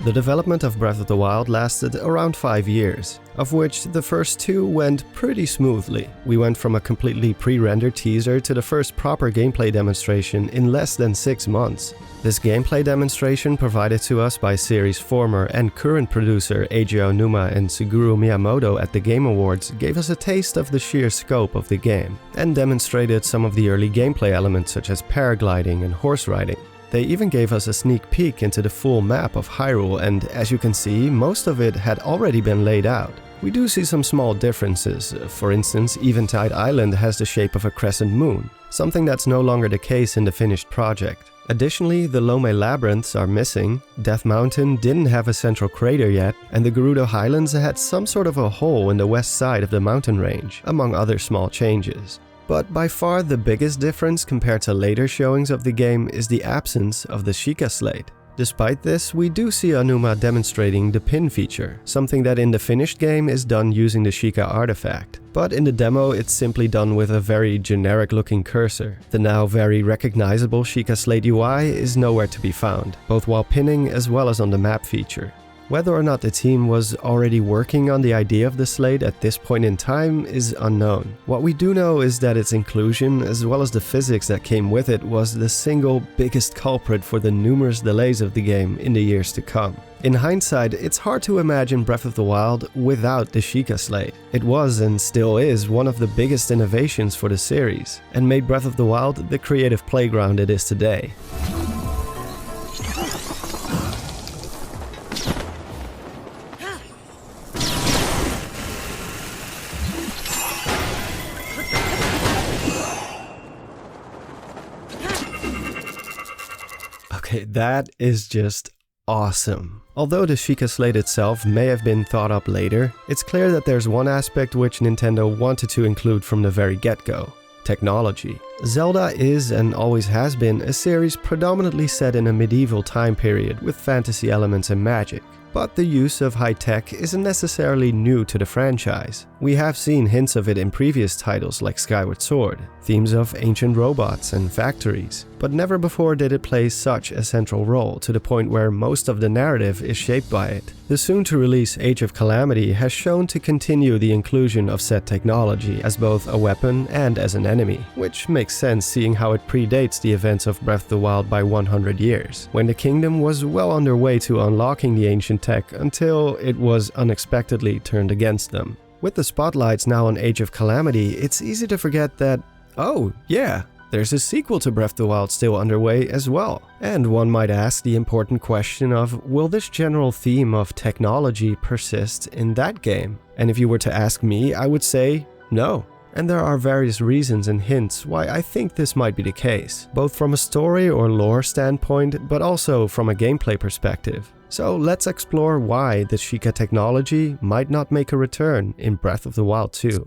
The development of Breath of the Wild lasted around 5 years, of which the first 2 went pretty smoothly. We went from a completely pre-rendered teaser to the first proper gameplay demonstration in less than 6 months. This gameplay demonstration, provided to us by series' former and current producer Eiji Aonuma and Suguru Miyamoto at the Game Awards, gave us a taste of the sheer scope of the game, and demonstrated some of the early gameplay elements such as paragliding and horse riding. They even gave us a sneak peek into the full map of Hyrule, and as you can see, most of it had already been laid out. We do see some small differences. For instance, Eventide Island has the shape of a crescent moon, something that's no longer the case in the finished project. Additionally, the Lome Labyrinths are missing, Death Mountain didn't have a central crater yet, and the Gerudo Highlands had some sort of a hole in the west side of the mountain range, among other small changes. But by far the biggest difference compared to later showings of the game is the absence of the Sheikah Slate. Despite this, we do see Aonuma demonstrating the pin feature, something that in the finished game is done using the Sheikah artifact. But in the demo it's simply done with a very generic looking cursor. The now very recognizable Sheikah Slate UI is nowhere to be found, both while pinning as well as on the map feature. Whether or not the team was already working on the idea of the Slate at this point in time is unknown. What we do know is that its inclusion, as well as the physics that came with it, was the single biggest culprit for the numerous delays of the game in the years to come. In hindsight, it's hard to imagine Breath of the Wild without the Sheikah Slate. It was and still is one of the biggest innovations for the series, and made Breath of the Wild the creative playground it is today. Okay, that is just awesome. Although the Sheikah Slate itself may have been thought up later, it's clear that there's one aspect which Nintendo wanted to include from the very get-go: technology. Zelda is and always has been a series predominantly set in a medieval time period with fantasy elements and magic. But the use of high-tech isn't necessarily new to the franchise. We have seen hints of it in previous titles like Skyward Sword, themes of ancient robots and factories, but never before did it play such a central role to the point where most of the narrative is shaped by it. The soon-to-release Age of Calamity has shown to continue the inclusion of said technology as both a weapon and as an enemy, which makes sense seeing how it predates the events of Breath of the Wild by 100 years, when the kingdom was well on their way to unlocking the ancient tech until it was unexpectedly turned against them. With the spotlights now on Age of Calamity, it's easy to forget that, oh yeah, there's a sequel to Breath of the Wild still underway as well. And one might ask the important question of, will this general theme of technology persist in that game? And if you were to ask me, I would say no. And there are various reasons and hints why I think this might be the case, both from a story or lore standpoint, but also from a gameplay perspective. So let's explore why the Sheikah technology might not make a return in Breath of the Wild 2.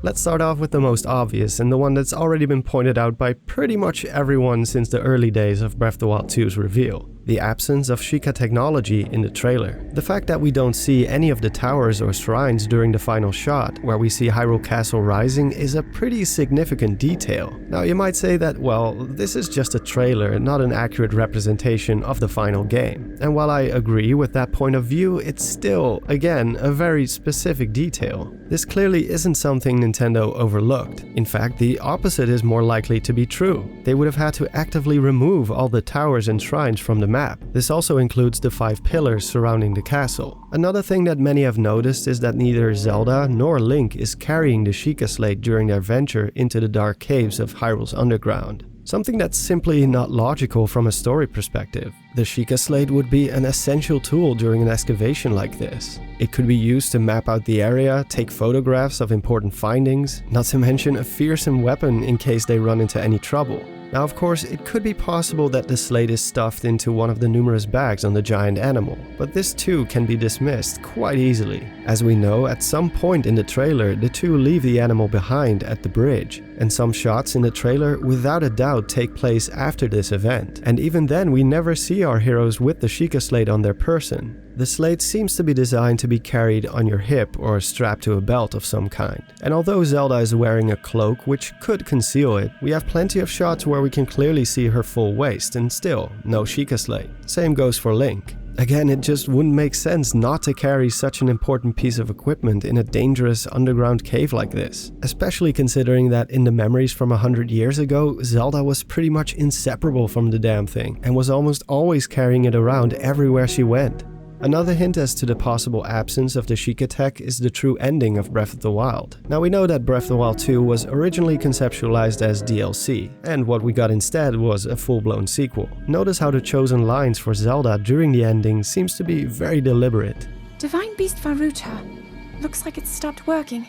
Let's start off with the most obvious and the one that's already been pointed out by pretty much everyone since the early days of Breath of the Wild 2's reveal: the absence of Sheikah technology in the trailer. The fact that we don't see any of the towers or shrines during the final shot, where we see Hyrule Castle rising, is a pretty significant detail. Now you might say that, well, this is just a trailer, not an accurate representation of the final game. And while I agree with that point of view, it's still, again, a very specific detail. This clearly isn't something Nintendo overlooked. In fact, the opposite is more likely to be true. They would have had to actively remove all the towers and shrines from the map. This also includes the 5 pillars surrounding the castle. Another thing that many have noticed is that neither Zelda nor Link is carrying the Sheikah Slate during their venture into the dark caves of Hyrule's underground. Something that's simply not logical from a story perspective. The Sheikah Slate would be an essential tool during an excavation like this. It could be used to map out the area, take photographs of important findings, not to mention a fearsome weapon in case they run into any trouble. Now, of course, it could be possible that the slate is stuffed into one of the numerous bags on the giant animal, but this too can be dismissed quite easily. As we know, at some point in the trailer, the two leave the animal behind at the bridge, and some shots in the trailer without a doubt take place after this event. And even then, we never see our heroes with the Sheikah Slate on their person. The slate seems to be designed to be carried on your hip or strapped to a belt of some kind. And although Zelda is wearing a cloak which could conceal it, we have plenty of shots where we can clearly see her full waist and still no Sheikah Slate. Same goes for Link. Again, it just wouldn't make sense not to carry such an important piece of equipment in a dangerous underground cave like this. Especially considering that in the memories from 100 years ago, Zelda was pretty much inseparable from the damn thing and was almost always carrying it around everywhere she went. Another hint as to the possible absence of the Sheikah tech is the true ending of Breath of the Wild. Now we know that Breath of the Wild 2 was originally conceptualized as DLC, and what we got instead was a full-blown sequel. Notice how the chosen lines for Zelda during the ending seems to be very deliberate. Divine Beast Varuta. Looks like it's stopped working.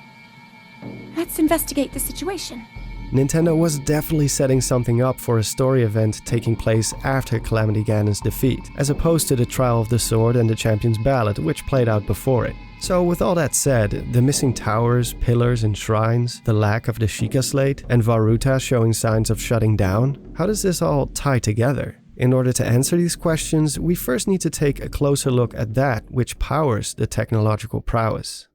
Let's investigate the situation. Nintendo was definitely setting something up for a story event taking place after Calamity Ganon's defeat, as opposed to the Trial of the Sword and the Champion's Ballad, which played out before it. So with all that said, the missing towers, pillars and shrines, the lack of the Sheikah Slate, and Varuta showing signs of shutting down, how does this all tie together? In order to answer these questions, we first need to take a closer look at that which powers the technological prowess.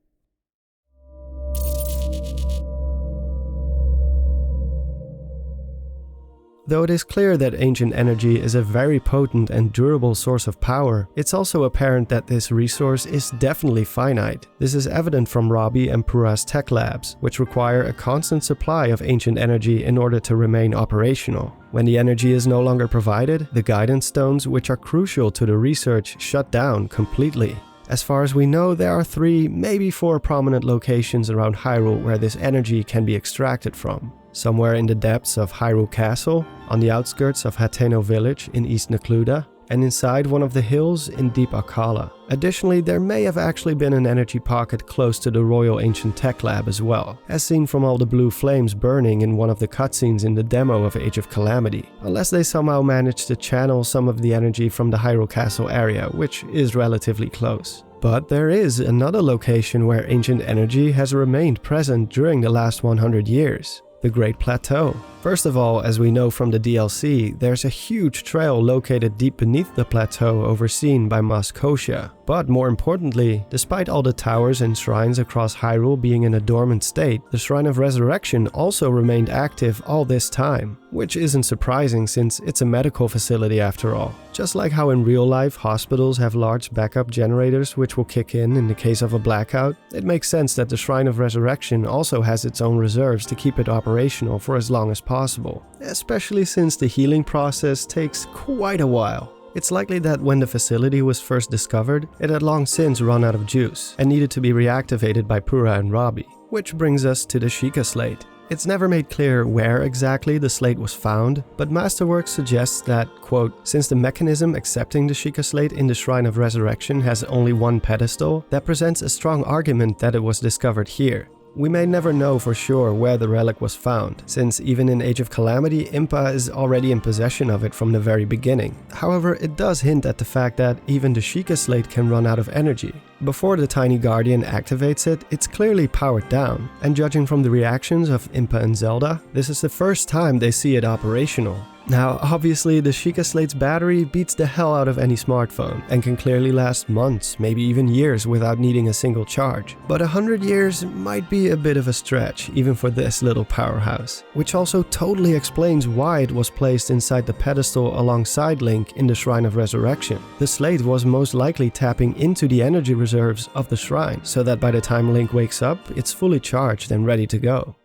Though it is clear that ancient energy is a very potent and durable source of power, it's also apparent that this resource is definitely finite. This is evident from Robbie and Pura's tech labs, which require a constant supply of ancient energy in order to remain operational. When the energy is no longer provided, the guidance stones, which are crucial to the research, shut down completely. As far as we know, there are 3, maybe 4 prominent locations around Hyrule where this energy can be extracted from. Somewhere in the depths of Hyrule Castle, on the outskirts of Hateno Village in East Necluda, and inside one of the hills in Deep Akala. Additionally, there may have actually been an energy pocket close to the Royal Ancient Tech Lab as well, as seen from all the blue flames burning in one of the cutscenes in the demo of Age of Calamity, unless they somehow managed to channel some of the energy from the Hyrule Castle area, which is relatively close. But there is another location where ancient energy has remained present during the last 100 years. The Great Plateau. First of all, as we know from the DLC, there's a huge trail located deep beneath the plateau overseen by Mos Koshia. But more importantly, despite all the towers and shrines across Hyrule being in a dormant state, the Shrine of Resurrection also remained active all this time, which isn't surprising since it's a medical facility after all. Just like how in real life hospitals have large backup generators which will kick in the case of a blackout, it makes sense that the Shrine of Resurrection also has its own reserves to keep it operational for as long as possible, especially since the healing process takes quite a while. It's likely that when the facility was first discovered, it had long since run out of juice and needed to be reactivated by Pura and Robbie. Which brings us to the Sheikah Slate. It's never made clear where exactly the slate was found, but Masterworks suggests that, quote, since the mechanism accepting the Sheikah Slate in the Shrine of Resurrection has only one pedestal, that presents a strong argument that it was discovered here. We may never know for sure where the relic was found, since even in Age of Calamity, Impa is already in possession of it from the very beginning. However, it does hint at the fact that even the Sheikah Slate can run out of energy. Before the Tiny Guardian activates it, it's clearly powered down, and judging from the reactions of Impa and Zelda, this is the first time they see it operational. Now, obviously, the Sheikah Slate's battery beats the hell out of any smartphone and can clearly last months, maybe even years without needing a single charge. But 100 years might be a bit of a stretch, even for this little powerhouse. Which also totally explains why it was placed inside the pedestal alongside Link in the Shrine of Resurrection. The Slate was most likely tapping into the energy reserves of the shrine, so that by the time Link wakes up, it's fully charged and ready to go.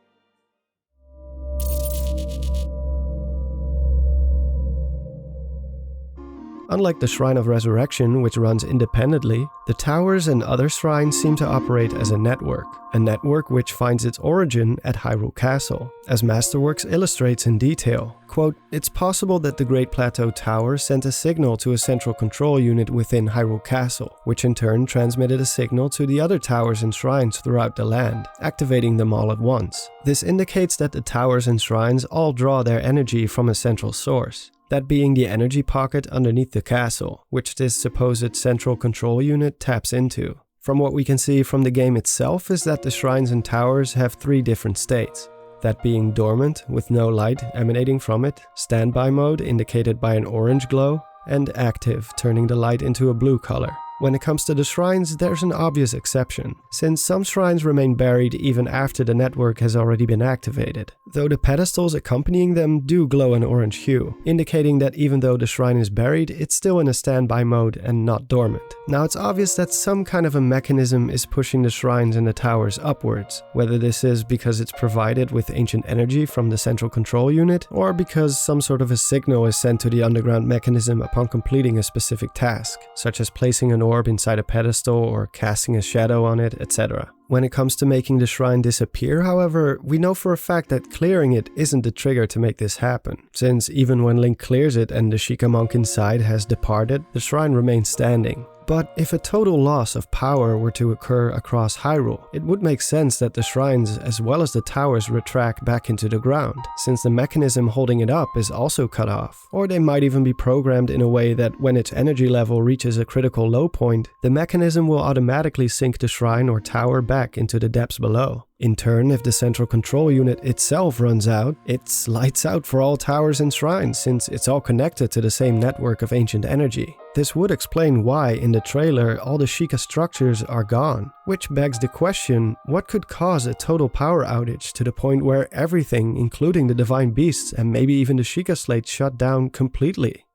Unlike the Shrine of Resurrection, which runs independently, the towers and other shrines seem to operate as a network which finds its origin at Hyrule Castle. As Masterworks illustrates in detail, quote, it's possible that the Great Plateau Tower sent a signal to a central control unit within Hyrule Castle, which in turn transmitted a signal to the other towers and shrines throughout the land, activating them all at once. This indicates that the towers and shrines all draw their energy from a central source. That being the energy pocket underneath the castle, which this supposed central control unit taps into. From what we can see from the game itself is that the shrines and towers have 3 different states. That being dormant, with no light emanating from it, standby mode indicated by an orange glow, and active, turning the light into a blue color. When it comes to the shrines, there's an obvious exception, since some shrines remain buried even after the network has already been activated, though the pedestals accompanying them do glow an orange hue, indicating that even though the shrine is buried, it's still in a standby mode and not dormant. Now it's obvious that some kind of a mechanism is pushing the shrines and the towers upwards, whether this is because it's provided with ancient energy from the central control unit, or because some sort of a signal is sent to the underground mechanism upon completing a specific task, such as placing an orb inside a pedestal or casting a shadow on it, etc. When it comes to making the shrine disappear, however, we know for a fact that clearing it isn't the trigger to make this happen, since even when Link clears it and the Sheikah monk inside has departed, the shrine remains standing. But if a total loss of power were to occur across Hyrule, it would make sense that the shrines as well as the towers retract back into the ground, since the mechanism holding it up is also cut off. Or they might even be programmed in a way that when its energy level reaches a critical low point, the mechanism will automatically sink the shrine or tower back into the depths below. In turn, if the central control unit itself runs out, it's lights out for all towers and shrines, since it's all connected to the same network of ancient energy. This would explain why, in the trailer, all the Sheikah structures are gone. Which begs the question, what could cause a total power outage to the point where everything, including the divine beasts and maybe even the Sheikah Slate, shut down completely?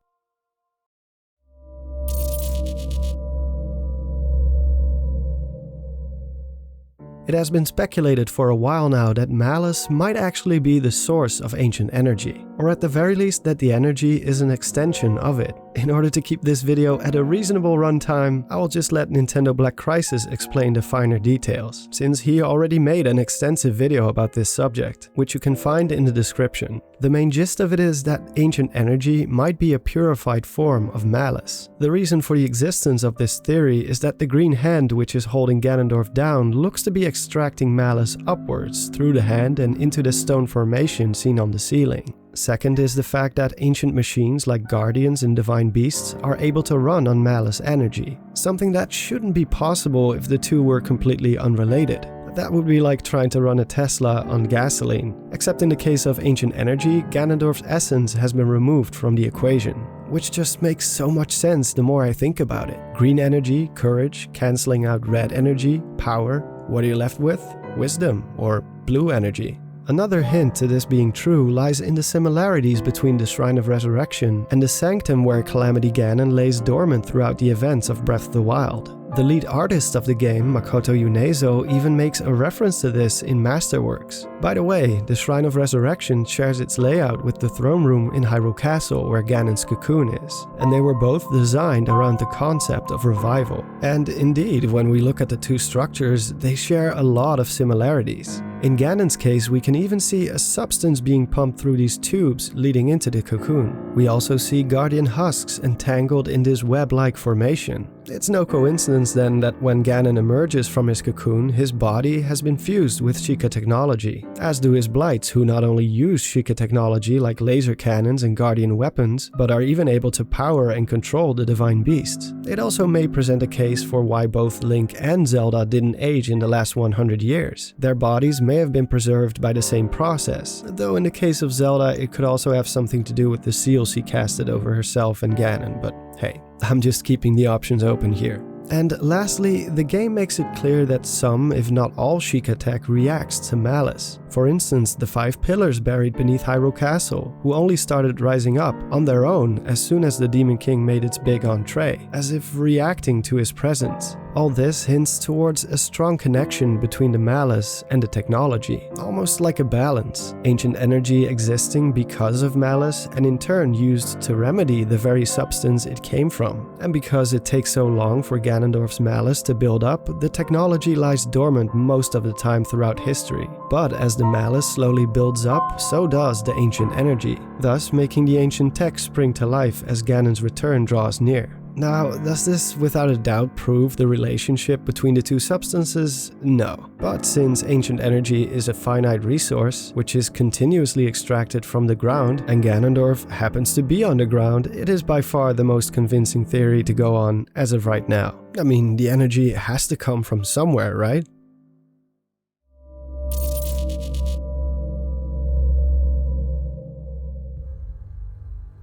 It has been speculated for a while now that Malice might actually be the source of ancient energy, or at the very least that the energy is an extension of it. In order to keep this video at a reasonable runtime, I will just let Nintendo Black Crisis explain the finer details, since he already made an extensive video about this subject, which you can find in the description. The main gist of it is that ancient energy might be a purified form of Malice. The reason for the existence of this theory is that the green hand which is holding Ganondorf down looks to be extracting Malice upwards through the hand and into the stone formation seen on the ceiling. Second is the fact that ancient machines like Guardians and Divine Beasts are able to run on Malice energy, something that shouldn't be possible if the two were completely unrelated. That would be like trying to run a Tesla on gasoline, except in the case of ancient energy, Ganondorf's essence has been removed from the equation, which just makes so much sense the more I think about it. Green energy, courage, cancelling out red energy, power, what are you left with? Wisdom, or blue energy. Another hint to this being true lies in the similarities between the Shrine of Resurrection and the Sanctum where Calamity Ganon lays dormant throughout the events of Breath of the Wild. The lead artist of the game, Makoto Yunezo, even makes a reference to this in Masterworks. By the way, the Shrine of Resurrection shares its layout with the throne room in Hyrule Castle where Ganon's cocoon is, and they were both designed around the concept of revival. And indeed, when we look at the two structures, they share a lot of similarities. In Ganon's case, we can even see a substance being pumped through these tubes leading into the cocoon. We also see Guardian husks entangled in this web-like formation. It's no coincidence then that when Ganon emerges from his cocoon, his body has been fused with Sheikah technology, as do his blights who not only use Sheikah technology like laser cannons and Guardian weapons, but are even able to power and control the divine beasts. It also may present a case for why both Link and Zelda didn't age in the last 100 years. Their bodies may have been preserved by the same process, though in the case of Zelda it could also have something to do with the seal she casted over herself and Ganon, but hey, I'm just keeping the options open here. And lastly, the game makes it clear that some, if not all Sheikah tech reacts to Malice. For instance, the 5 pillars buried beneath Hyrule Castle, who only started rising up on their own as soon as the Demon King made its big entree, as if reacting to his presence. All this hints towards a strong connection between the Malice and the technology, almost like a balance. Ancient energy existing because of Malice and in turn used to remedy the very substance it came from. And because it takes so long for Ganondorf's Malice to build up, the technology lies dormant most of the time throughout history. But as the Malice slowly builds up, so does the ancient energy, thus making the ancient tech spring to life as Ganon's return draws near. Now, does this without a doubt prove the relationship between the two substances? No. But since ancient energy is a finite resource, which is continuously extracted from the ground, and Ganondorf happens to be underground, it is by far the most convincing theory to go on as of right now. I mean, the energy has to come from somewhere, right?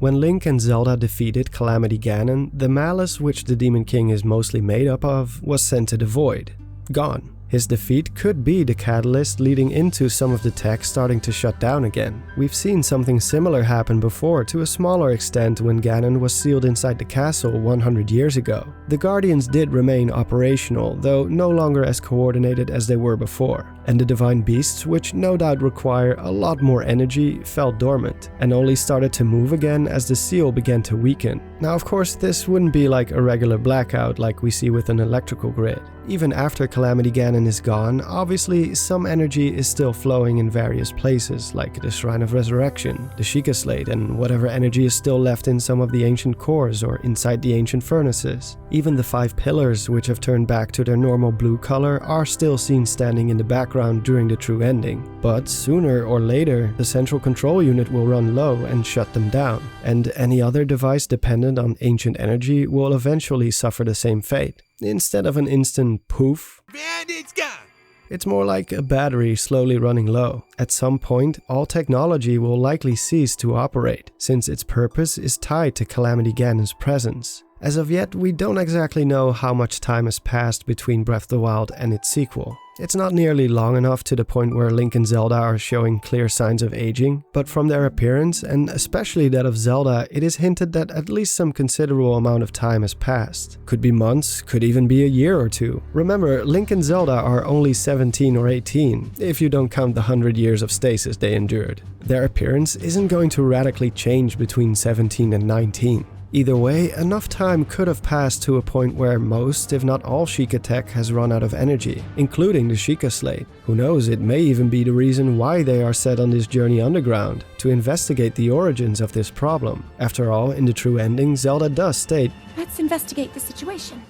When Link and Zelda defeated Calamity Ganon, the Malice which the Demon King is mostly made up of was sent to the void. Gone. His defeat could be the catalyst leading into some of the tech starting to shut down again. We've seen something similar happen before to a smaller extent when Ganon was sealed inside the castle 100 years ago. The Guardians did remain operational, though no longer as coordinated as they were before. And the Divine Beasts, which no doubt require a lot more energy, fell dormant, and only started to move again as the seal began to weaken. Now of course this wouldn't be like a regular blackout like we see with an electrical grid. Even after Calamity Ganon is gone, obviously some energy is still flowing in various places, like the Shrine of Resurrection, the Sheikah Slate, and whatever energy is still left in some of the ancient cores or inside the ancient furnaces. Even the 5 pillars, which have turned back to their normal blue color, are still seen standing in the background during the true ending. But sooner or later, the central control unit will run low and shut them down, and any other device dependent on ancient energy will eventually suffer the same fate. Instead of an instant poof, and it's gone. It's more like a battery slowly running low. At some point, all technology will likely cease to operate, since its purpose is tied to Calamity Ganon's presence. As of yet, we don't exactly know how much time has passed between Breath of the Wild and its sequel. It's not nearly long enough to the point where Link and Zelda are showing clear signs of aging, but from their appearance, and especially that of Zelda, it is hinted that at least some considerable amount of time has passed. Could be months, could even be a year or two. Remember, Link and Zelda are only 17 or 18, if you don't count the 100 years of stasis they endured. Their appearance isn't going to radically change between 17 and 19. Either way, enough time could have passed to a point where most, if not all Sheikah tech has run out of energy, including the Sheikah Slate. Who knows, it may even be the reason why they are set on this journey underground, to investigate the origins of this problem. After all, in the true ending, Zelda does state, "Let's investigate the situation."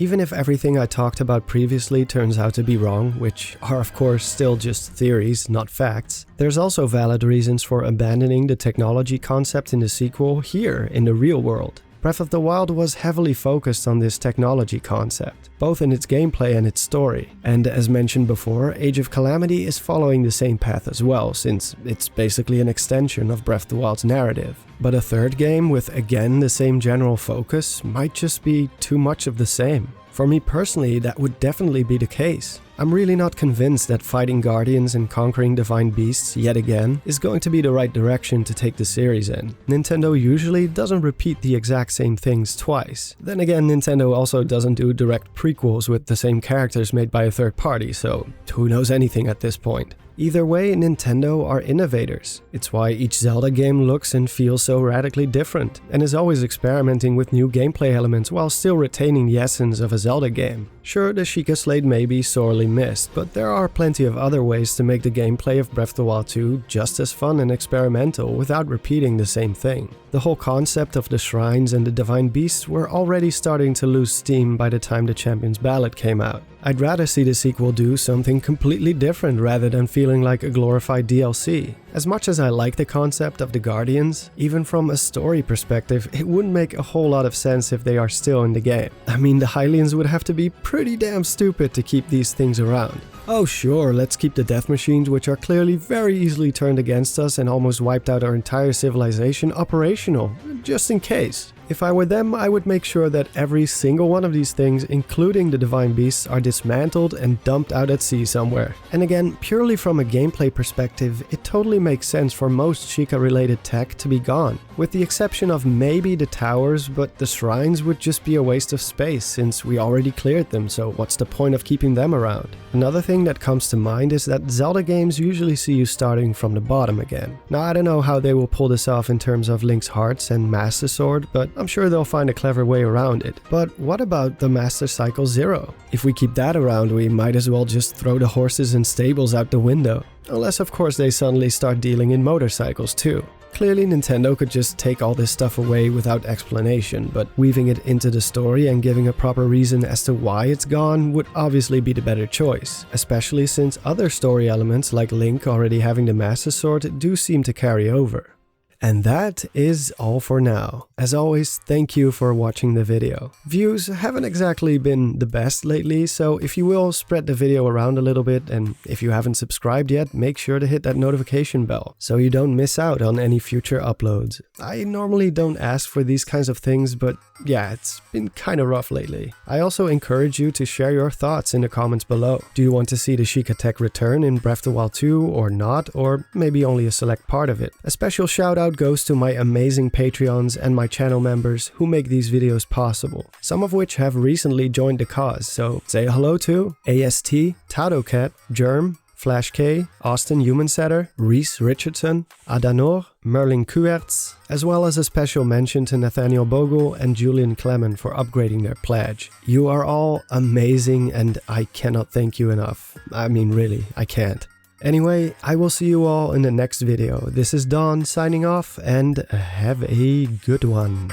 Even if everything I talked about previously turns out to be wrong, which are of course still just theories, not facts, there's also valid reasons for abandoning the technology concept in the sequel here in the real world. Breath of the Wild was heavily focused on this technology concept, both in its gameplay and its story. And as mentioned before, Age of Calamity is following the same path as well, since it's basically an extension of Breath of the Wild's narrative. But a third game with again the same general focus might just be too much of the same. For me personally, that would definitely be the case. I'm really not convinced that fighting Guardians and conquering Divine Beasts yet again is going to be the right direction to take the series in. Nintendo usually doesn't repeat the exact same things twice. Then again, Nintendo also doesn't do direct prequels with the same characters made by a third party, so who knows anything at this point. Either way, Nintendo are innovators. It's why each Zelda game looks and feels so radically different, and is always experimenting with new gameplay elements while still retaining the essence of a Zelda game. Sure, the Sheikah Slate may be sorely missed, but there are plenty of other ways to make the gameplay of Breath of the Wild 2 just as fun and experimental without repeating the same thing. The whole concept of the shrines and the Divine Beasts were already starting to lose steam by the time the Champion's Ballad came out. I'd rather see the sequel do something completely different rather than feeling like a glorified DLC. As much as I like the concept of the Guardians, even from a story perspective, it wouldn't make a whole lot of sense if they are still in the game. I mean, the Hylians would have to be pretty damn stupid to keep these things around. Oh sure, let's keep the death machines, which are clearly very easily turned against us and almost wiped out our entire civilization, operational, just in case. If I were them, I would make sure that every single one of these things, including the Divine Beasts, are dismantled and dumped out at sea somewhere. And again, purely from a gameplay perspective, it totally makes sense for most Sheikah-related tech to be gone. With the exception of maybe the towers, but the shrines would just be a waste of space since we already cleared them, so what's the point of keeping them around? Another thing that comes to mind is that Zelda games usually see you starting from the bottom again. Now I don't know how they will pull this off in terms of Link's Hearts and Master Sword, but I'm sure they'll find a clever way around it. But what about the Master Cycle Zero? If we keep that around, we might as well just throw the horses and stables out the window. Unless of course they suddenly start dealing in motorcycles too. Clearly Nintendo could just take all this stuff away without explanation, but weaving it into the story and giving a proper reason as to why it's gone would obviously be the better choice, especially since other story elements like Link already having the Master Sword do seem to carry over. And that is all for now. As always, thank you for watching the video. Views haven't exactly been the best lately, so if you will spread the video around a little bit, and if you haven't subscribed yet, make sure to hit that notification bell so you don't miss out on any future uploads. I normally don't ask for these kinds of things, but yeah, it's been kind of rough lately. I also encourage you to share your thoughts in the comments below. Do you want to see the Sheikah tech return in Breath of the Wild 2 or not, or maybe only a select part of it? A special shout out goes to my amazing Patreons and my channel members who make these videos possible, some of which have recently joined the cause, so say hello to AST, TadoCat, Germ, Flash K, Austin Humansetter, Reese Richardson, Adanor, Merlin Kuertz, as well as a special mention to Nathaniel Bogle and Julian Clement for upgrading their pledge. You are all amazing and I cannot thank you enough. I mean, really, I can't. Anyway, I will see you all in the next video. This is Don signing off, and have a good one.